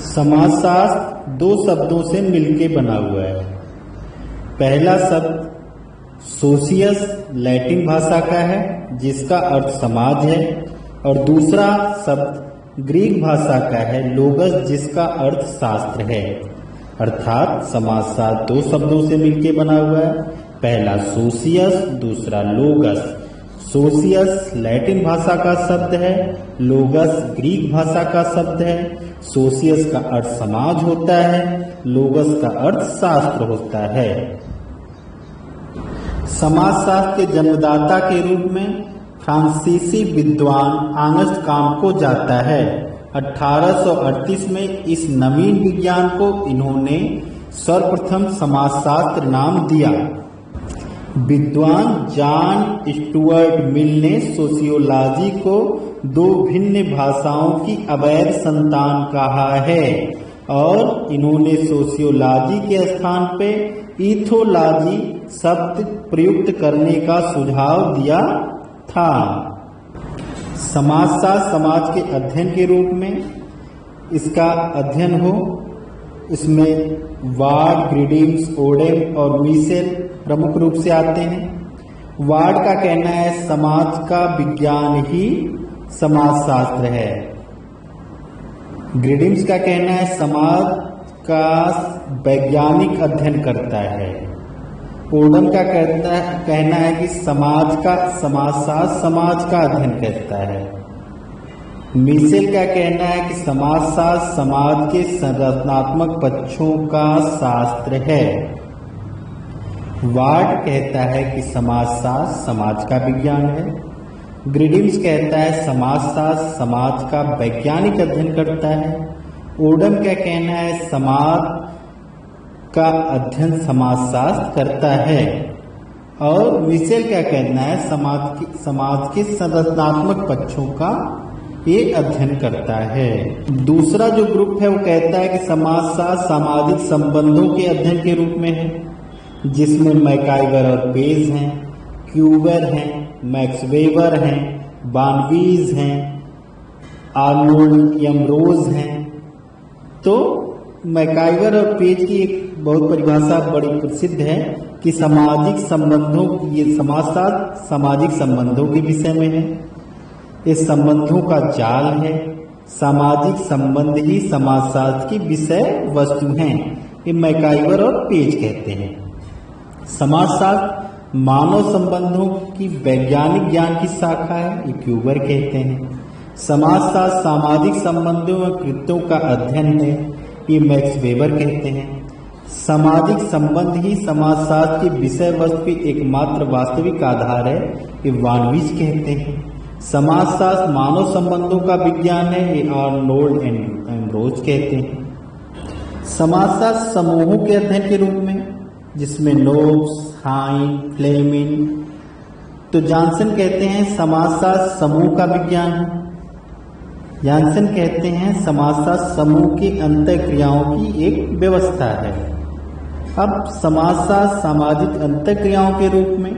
समाजशास्त्र दो शब्दों से मिलकर बना हुआ है। पहला शब्द सोशियस लैटिन भाषा का है जिसका अर्थ समाज है, और दूसरा शब्द ग्रीक भाषा का है लोगस जिसका अर्थ शास्त्र है। अर्थात समाजशास्त्र दो शब्दों से मिलकर बना हुआ है, पहला सोशियस, दूसरा लोगस। सोशियस लैटिन भाषा का शब्द है, लोगस ग्रीक भाषा का शब्द है। सोशियस का अर्थ समाज होता है, लोगस का अर्थ शास्त्र होता है। समाजशास्त्र के जन्मदाता के रूप में फ्रांसीसी विद्वान आंगस्ट काम्ट को जाता है। 1838 में इस नवीन विज्ञान को इन्होंने सर्वप्रथम समाजशास्त्र नाम दिया। विद्वान जॉन स्टुअर्ट मिल ने सोशियोलॉजी को दो भिन्न भाषाओं की अवैध संतान कहा है, और इन्होंने सोशियोलॉजी के स्थान पे इथोलॉजी शब्द प्रयुक्त करने का सुझाव दिया था। समाजशास्त्र समाज के अध्ययन के रूप में इसका अध्ययन हो, इसमें वार्ड, ग्रिडिम्स, ओडेम और मिशेल प्रमुख रूप से आते हैं। वार्ड का कहना है समाज का विज्ञान ही समाजशास्त्र है। ग्रिडिम्स का कहना है समाज का वैज्ञानिक अध्ययन करता है। ओडम का कहना है कि समाज का समाजशास्त्र समाज का अध्ययन करता है। मिशेल का कहना है कि समाजशास्त्र समाज के संरचनात्मक पक्षों का शास्त्र है। वार्ड कहता है कि समाजशास्त्र समाज का विज्ञान है। ग्रिडिम्स कहता है समाजशास्त्र समाज का वैज्ञानिक अध्ययन करता है। ओडम का कहना है समाज का अध्ययन समाजशास्त्र करता है, और मिशेल का कहना है समाज के संरचनात्मक पक्षों का ये अध्ययन करता है। दूसरा जो ग्रुप है वो कहता है कि समाजशास्त्र सामाजिक संबंधों के अध्ययन के रूप में है, जिसमें मैकाइवर और पेज हैं, क्यूबर हैं, मैक्स वेबर हैं, बानवीज हैं, आर्नोल्ड यमरोज हैं। तो मैकाइवर और पेज की एक बहुत परिभाषा बड़ी प्रसिद्ध है कि सामाजिक संबंधों, ये समाजशास्त्र सामाजिक संबंधों के विषय में है। इस संबंधों का जाल है। सामाजिक संबंध ही समाजशास्त्र की विषय वस्तु हैं, ये मैकाइवर और पेज कहते हैं। समाजशास्त्र मानव संबंधों की वैज्ञानिक ज्ञान की शाखा है, ये क्यूबर कहते हैं। समाजशास्त्र सामाजिक संबंधों और कृत्यों का अध्ययन है, ये मैक्स वेबर कहते हैं। सामाजिक संबंध ही समाजशास्त्र की विषय वस्तु की एकमात्र वास्तविक आधार है, ये वानवीज कहते हैं। समाजशास्त्र मानव संबंधों का विज्ञान है, ये आर्नोल्ड एम्ब्रोज कहते हैं। समाजशास्त्र समूहों के अध्ययन के रूप में, जिसमें नोब्स, हाइन, फ्लेमिंग, तो जॉनसन कहते हैं समाजशास्त्र समूह का विज्ञान है। जॉनसन कहते हैं समाजशास्त्र समूह की अंतःक्रियाओं की एक व्यवस्था है। अब समाजशास्त्र सामाजिक अंतःक्रियाओं के रूप में,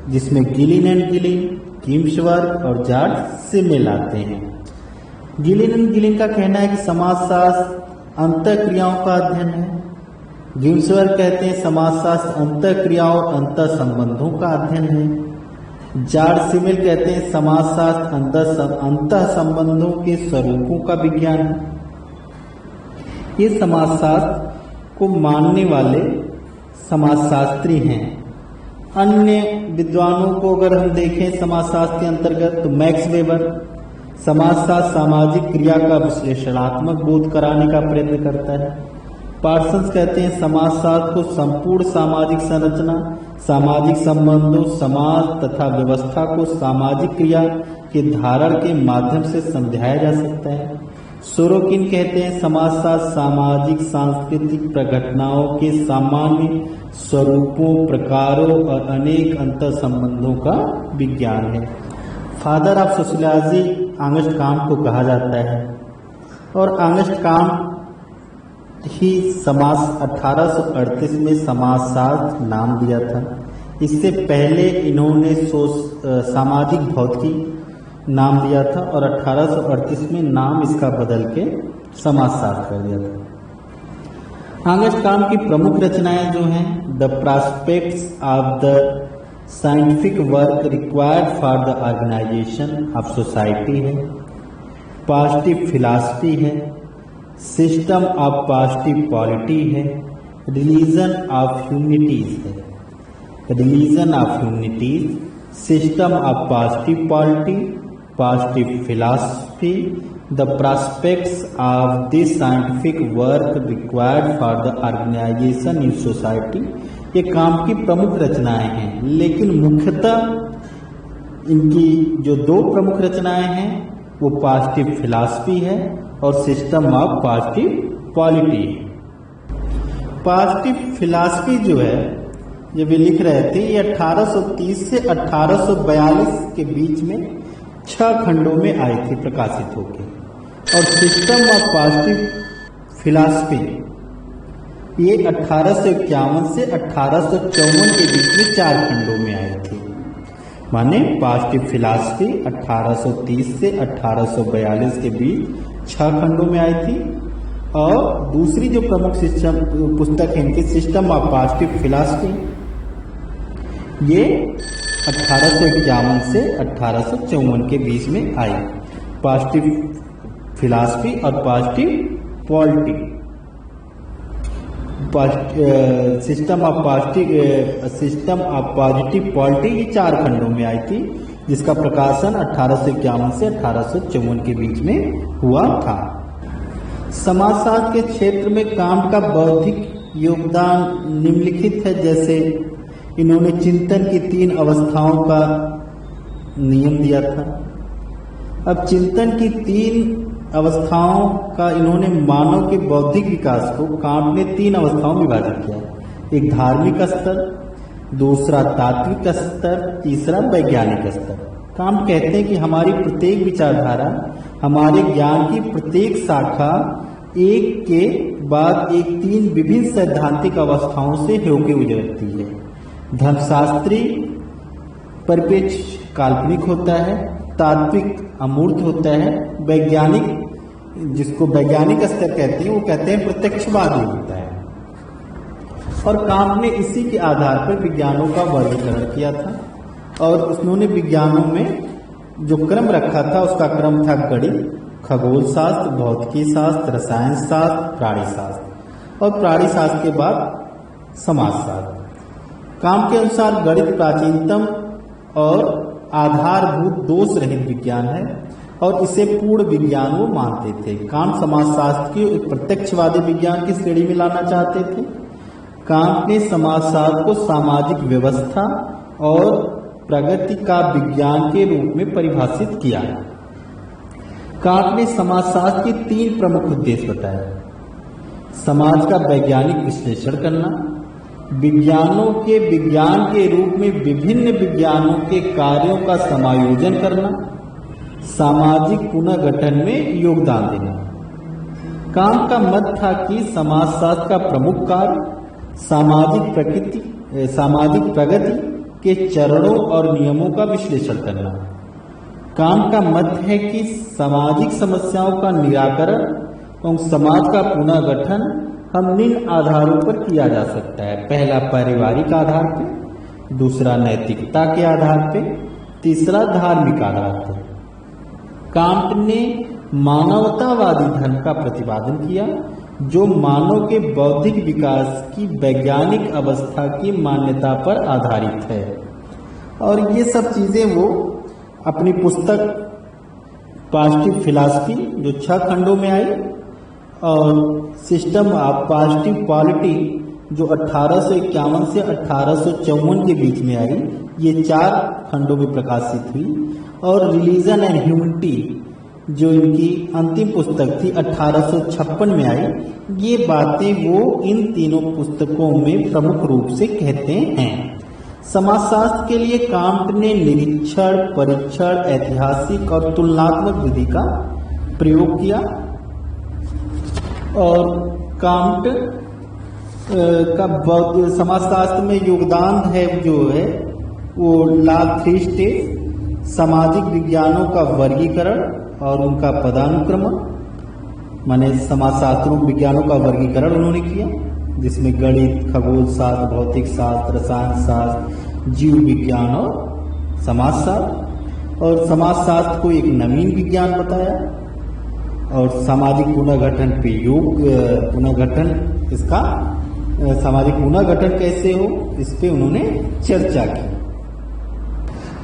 जिसमें गिलिन एंड गिलिन, किम्सवर्थ और जॉर्ज सिमेल आते हैं। गिलिन एंड गिलिन का कहना है कि समाजशास्त्र अंतःक्रियाओं का अध्ययन है। किम्सवर्थ कहते हैं समाजशास्त्र अंतःक्रियाओं और अंतर संबंधों का अध्ययन है। जॉर्ज सिमेल कहते हैं समाजशास्त्र अंतर संबंधों के स्वरूपों का विज्ञान है। ये समाजशास्त्र को मानने वाले समाजशास्त्री हैं। अन्य विद्वानों को अगर हम देखें समाजशास्त्र के अंतर्गत, तो मैक्स वेबर समाजशास्त्र सामाजिक क्रिया का विश्लेषणात्मक बोध कराने का प्रयत्न करता है। पार्सन्स कहते हैं समाजशास्त्र को संपूर्ण सामाजिक संरचना, सामाजिक संबंधों, समाज तथा व्यवस्था को सामाजिक क्रिया के धारण के माध्यम से समझाया जा सकता है। सोरोकिन कहते हैं समाजशास्त्र सामाजिक सांस्कृतिक प्रघटनाओं के सामान्य स्वरूपों, प्रकारों और अनेक अंतर संबंधों का विज्ञान है। फादर ऑफ सोशियोलॉजी आंगस्ट काम्ट को कहा जाता है, और आंगस्ट काम्ट ही 1838 में समाजशास्त्र नाम दिया था। इससे पहले इन्होंने सामाजिक भौतिकी नाम दिया था, और 1838 में नाम इसका बदल के समाजशास्त्र कर दिया था। आगस्ट काम की प्रमुख रचनाएं जो हैं, the prospects of the scientific work required for the organisation of society है, पॉजिटिव फिलॉसफी है, सिस्टम ऑफ पॉजिटिव पॉलिटी है, रिलीजन ऑफ ह्यूमैनिटीज है, religion of humanities, system of positive polity, positive philosophy, the prospects of this scientific work required for the organisation in society, ये काम की प्रमुख रचनाएं हैं। लेकिन मुख्यतः इनकी जो दो प्रमुख रचनाएं हैं वो पॉजिटिव फिलॉसफी है और system of positive polity. Positive philosophy जो है, जब वे लिख रहे थे, ये 1830 से 1842 के बीच में 6 खंडों में आई थी प्रकाशित होकर। और सिस्टम ऑफ पॉजिटिव फिलॉसफी ये 1851 से 1854 के बीच में 4 खंडों में आई थी। माने पॉजिटिव फिलॉसफी 1830 से 1842 के बीच 6 खंडों में आई थी। और दूसरी जो प्रमुख पुस्तक है इनकी, सिस्टम ऑफ पॉजिटिव फिलॉसफी, ये 1851 से 1854 के बीच में आई। पॉजिटिव फिलॉसफी और positive polity, system of positive polity ये 4 खंडों में आई थी, जिसका प्रकाशन 1851 से 1854 के बीच में हुआ था। समाजशास्त्र के क्षेत्र में कांट का बौद्धिक योगदान निम्नलिखित है। जैसे इन्होंने चिंतन की 3 अवस्थाओं का नियम दिया था। अब चिंतन की 3 अवस्थाओं का इन्होंने मानव के बौद्धिक विकास को कांट ने 3 अवस्थाओं में विभाजित किया। एक धार्मिक स्तर, दूसरा तात्विक स्तर, तीसरा वैज्ञानिक स्तर। कांट कहते हैं कि हमारी प्रत्येक विचारधारा, हमारे ज्ञान की प्रत्येक शाखा एक के बाद एक 3 विभिन्न सैद्धांतिक अवस्थाओं से होकर गुजरती है। धर्मशास्त्री परिप्रेक्ष्य काल्पनिक होता है, तात्विक अमूर्त होता है, वैज्ञानिक जिसको वैज्ञानिक स्तर कहते हैं वो कहते हैं प्रत्यक्षवादी होता है। और कांट ने इसी के आधार पर विज्ञानों का वर्गीकरण किया था। और उन्होंने विज्ञानों में जो क्रम रखा था उसका क्रम था गणित, खगोल शास्त्र, भौतिकी शास्त्र, रसायन शास्त्र, प्राणी शास्त्र, और प्राणी शास्त्र के बाद समाजशास्त्र। कांट के अनुसार गणित प्राचीनतम और आधारभूत दोष रहित विज्ञान है और इसे पूर्ण विज्ञान वो मानते थे। कांट समाजशास्त्र की एक प्रत्यक्षवादी विज्ञान की श्रेणी में लाना चाहते थे। कांट ने समाजशास्त्र को सामाजिक व्यवस्था और प्रगति का विज्ञान के रूप में परिभाषित किया। कांट ने समाजशास्त्र के 3 प्रमुख उद्देश्य बताए। समाज का वैज्ञानिक विश्लेषण करना, विज्ञानों के विज्ञान के रूप में विभिन्न विज्ञानों के कार्यों का समायोजन करना, सामाजिक पुनर्गठन में योगदान देना। कांट का मत था कि समाजशास्त्र का प्रमुख कार्य सामाजिक प्रगति के चरणों और नियमों का विश्लेषण करना। कांट का मत है कि सामाजिक समस्याओं का निराकरण और समाज का पुनर्गठन हम निम्न आधारों पर किया जा सकता है। पहला पारिवारिक आधार पे, दूसरा नैतिकता के आधार पे, तीसरा धार्मिक आधार पे। कांट ने मानवतावादी धर्म का प्रतिपादन किया जो मानव के बौद्धिक विकास की वैज्ञानिक अवस्था की मान्यता पर आधारित है। और ये सब चीजें वो अपनी पुस्तक पॉजिटिव फिलॉसफी जो 6 खंडों में आई और सिस्टम ऑफ पॉजिटिव पॉलिटी जो 1851 से 1854 के बीच में आई, ये 4 खंडों में प्रकाशित हुई। और रिलीजन एंड ह्यूमैनिटी जो इनकी अंतिम पुस्तक थी 1856 में आई। ये बातें वो इन तीनों पुस्तकों में प्रमुख रूप से कहते हैं। समाजशास्त्र के लिए कांट ने निरीक्षण, परीक्षण, ऐतिहासिक और तुलनात्मक विधि का प्रयोग किया। और कांट का समाजशास्त्र में योगदान है जो है वो लाभ 3 स्टेज, सामाजिक विज्ञानों का वर्गीकरण और उनका पदानुक्रमण, माने समाजशास्त्रों विज्ञानों का वर्गीकरण उन्होंने किया, जिसमें गणित, खगोल शास्त्र, भौतिक शास्त्र, रसायन शास्त्र, जीव विज्ञान और समाजशास्त्र। और समाजशास्त्र को एक नवीन विज्ञान बताया और सामाजिक पुनर्गठन पे योग पुनर्गठन इसका सामाजिक पुनर्गठन कैसे हो इस पे उन्होंने चर्चा की।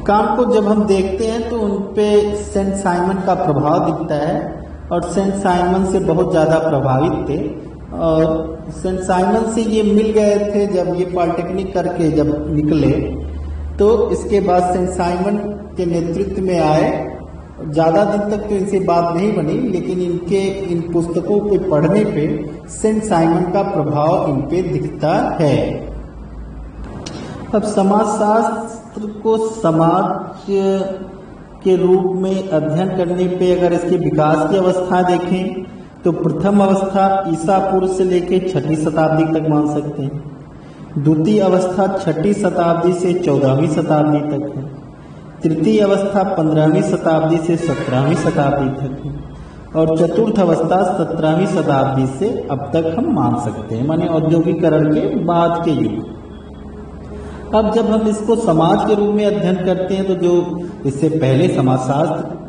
कांट को जब हम देखते हैं तो उनपे सेंट साइमन का प्रभाव दिखता है और सेंट साइमन से बहुत ज्यादा प्रभावित थे और सेंट साइमन से ये मिल गए थे जब ये पॉलिटेक्निक करके जब निकले, तो इसके बाद सेंट साइमन के नेतृत्व में आए। ज्यादा दिन तक तो इनसे बात नहीं बनी, लेकिन इनके इन पुस्तकों को पढ़ने पे सेंट साइमन का प्रभाव इन पे दिखता है। अब समाजशास्त्र को समाज के रूप में अध्ययन करने पे अगर इसके विकास की अवस्था देखें तो प्रथम अवस्था ईसा पूर्व से लेकर 6वीं शताब्दी तक मान सकते हैं। द्वितीय अवस्था 6वीं शताब्दी से 14वीं शताब्दी तक है। तृतीय अवस्था 15वीं शताब्दी से 17वीं शताब्दी तक है और चतुर्थ अवस्था 17वीं शताब्दी से अब तक हम मान सकते हैं, माने औद्योगिकरण के बाद के युग। अब जब हम इसको समाज के रूप में अध्ययन करते हैं तो जो इससे पहले समाजशास्त्र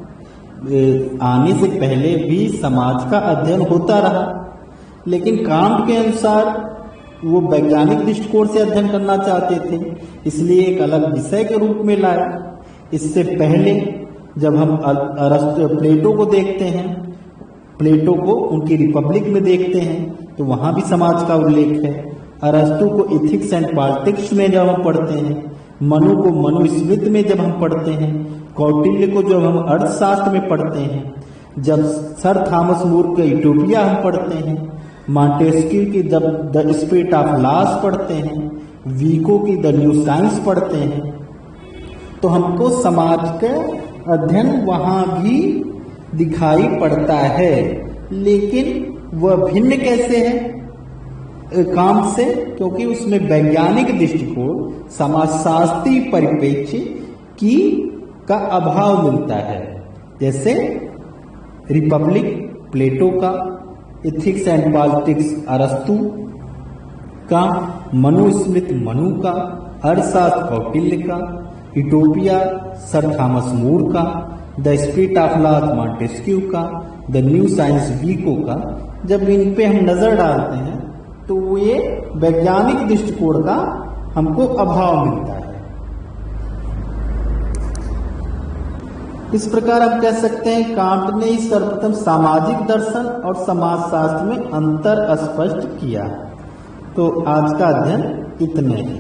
आने से पहले भी समाज का अध्ययन होता रहा, लेकिन कांट के अनुसार वो वैज्ञानिक दृष्टिकोण से अध्ययन करना चाहते थे, इसलिए एक अलग विषय के रूप में लाए। इससे पहले जब हम प्लेटो को देखते हैं, प्लेटो को उनकी रिपब्लिक में देखते हैं तो वहां भी समाज का उल्लेख है। अरस्तु को एथिक्स एंड पॉलिटिक्स में जब हम पढ़ते हैं, मनु को मनुस्मृति में जब हम पढ़ते हैं, कौटिल्य को जब हम अर्थशास्त्र में पढ़ते हैं, जब सर थॉमस मोर के यूटोपिया हम पढ़ते हैं, मॉन्टेस्क्यू की जब द स्पिरिट ऑफ लॉस पढ़ते हैं, विको की द न्यू साइंस पढ़ते हैं, तो हमको समाज का अध्ययन वहां भी दिखाई पड़ता है। लेकिन वह भिन्न कैसे है काम से, क्योंकि उसमें वैज्ञानिक दृष्टिकोण, समाजशास्त्रीय परिप्रेक्ष्य की का अभाव मिलता है। जैसे रिपब्लिक प्लेटो का, एथिक्स एंड पॉलिटिक्स अरस्तु का, मनुस्मृति मनु का, अर्थशास्त्र कौटिल्य का, यूटोपिया सर थॉमस मोर का, the spirit of loss Montesquieu का, द न्यू साइंस विको का, जब इन पे हम नजर डालते हैं तो ये वैज्ञानिक दृष्टिकोण का हमको अभाव मिलता है। इस प्रकार हम कह सकते हैं कांट ने ही सर्वप्रथम सामाजिक दर्शन और समाजशास्त्र में अंतर स्पष्ट किया। तो आज का अध्ययन इतने ही।